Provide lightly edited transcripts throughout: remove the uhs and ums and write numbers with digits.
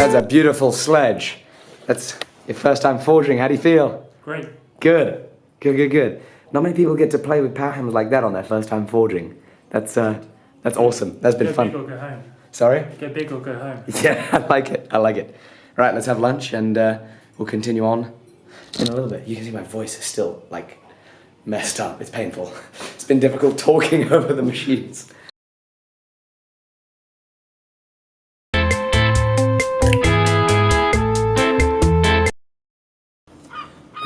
That's a beautiful sledge. That's your first time forging. How do you feel? Great. Good. Good. Not many people get to play with power hammers like that on their first time forging. That's awesome. That's been fun. Go big or go home. Sorry? Go big or go home. Yeah, I like it. Right, let's have lunch and we'll continue on in a little bit. You can see my voice is still like messed up. It's painful. It's been difficult talking over the machines.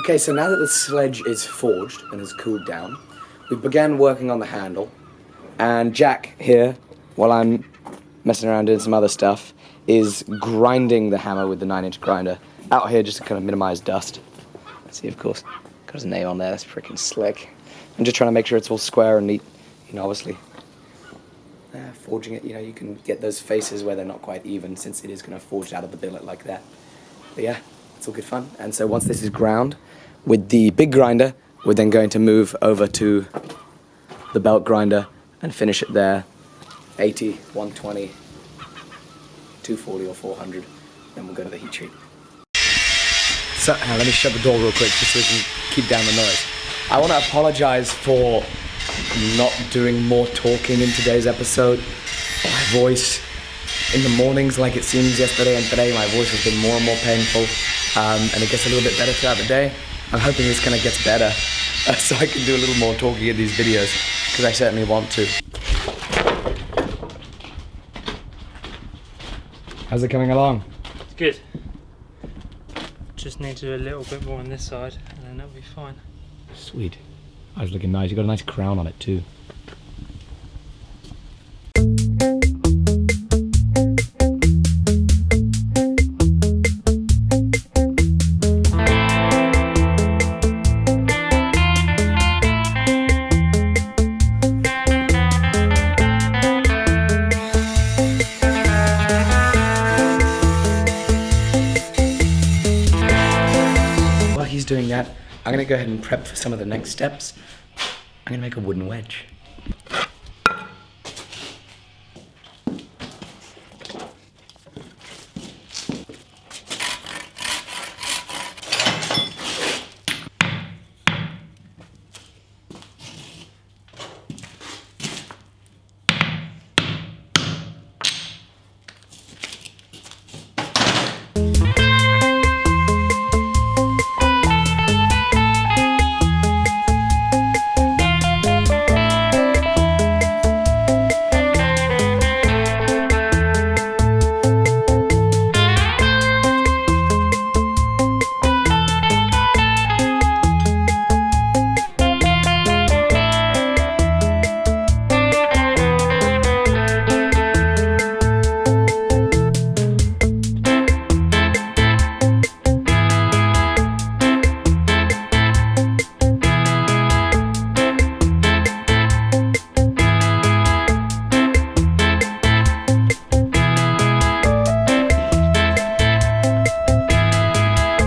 Okay, so now that the sledge is forged and has cooled down, we began working on the handle, and Jack here, while I'm messing around doing some other stuff, is grinding the hammer with the 9-inch grinder out here just to kind of minimize dust. See, of course, got his name on there. That's freaking slick. I'm just trying to make sure it's all square and neat. You know, obviously, forging it, you know, you can get those faces where they're not quite even since it is kind of forged out of the billet like that. But yeah, it's all good fun. And so once this is ground with the big grinder, we're then going to move over to the belt grinder and finish it there. 80, 120, 240 or 400. Then we'll go to the heat treat. So, let me shut the door real quick just so we can keep down the noise. I want to apologize for not doing more talking in today's episode. My voice in the mornings, like it seems yesterday and today, my voice has been more and more painful, and it gets a little bit better throughout the day. I'm hoping this kind of gets better so I can do a little more talking in these videos, because I certainly want to. How's it coming along? It's good. Just need to do a little bit more on this side and then that'll be fine. Sweet. Oh, it's looking nice. You've got a nice crown on it too. Doing that, I'm going to go ahead and prep for some of the next steps. I'm going to make a wooden wedge.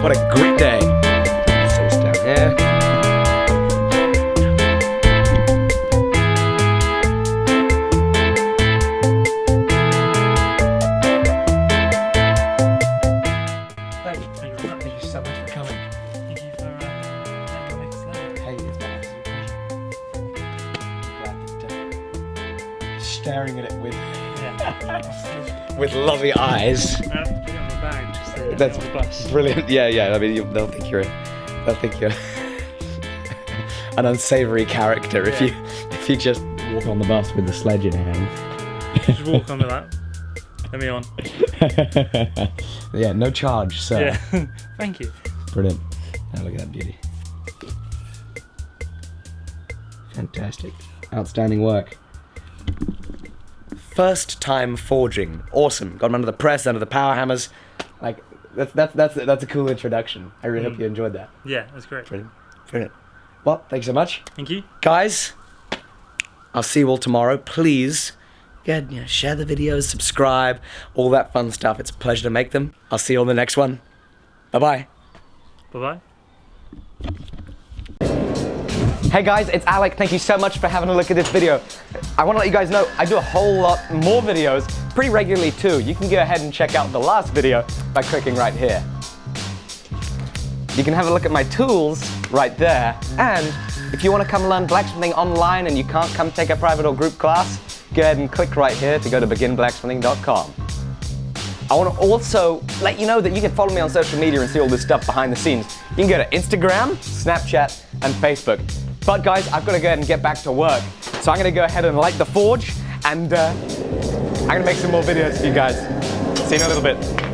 What a great day. Set this down here. Thank you so much for coming. Thank you for letting me make a sled. Hey, it's my absolute pleasure. Glad that staring at it with with lovely eyes. Put it on the bag just so That's on the bus. brilliant. Yeah. I mean, they'll think you're an unsavory character if you just walk on the bus with the sledge in hand. Just walk onto that. Let me on. Yeah, no charge, sir. Yeah. Thank you. Brilliant. Now look at that beauty. Fantastic. Outstanding work. First time forging. Awesome. Got them under the press, under the power hammers. Like, that's a cool introduction. I really hope you enjoyed that. Yeah, that's great. Brilliant. Well, thanks so much. Thank you. Guys, I'll see you all tomorrow. Please, share the videos, subscribe, all that fun stuff. It's a pleasure to make them. I'll see you on the next one. Bye-bye. Bye-bye. Hey guys, it's Alec. Thank you so much for having a look at this video. I want to let you guys know I do a whole lot more videos pretty regularly too. You can go ahead and check out the last video by clicking right here. You can have a look at my tools right there, and if you want to come learn blacksmithing online and you can't come take a private or group class, go ahead and click right here to go to beginblacksmithing.com. I want to also let you know that you can follow me on social media and see all this stuff behind the scenes. You can go to Instagram, Snapchat, and Facebook. But guys, I've got to go ahead and get back to work. So I'm going to go ahead and light the forge, and I'm going to make some more videos for you guys. See you in a little bit.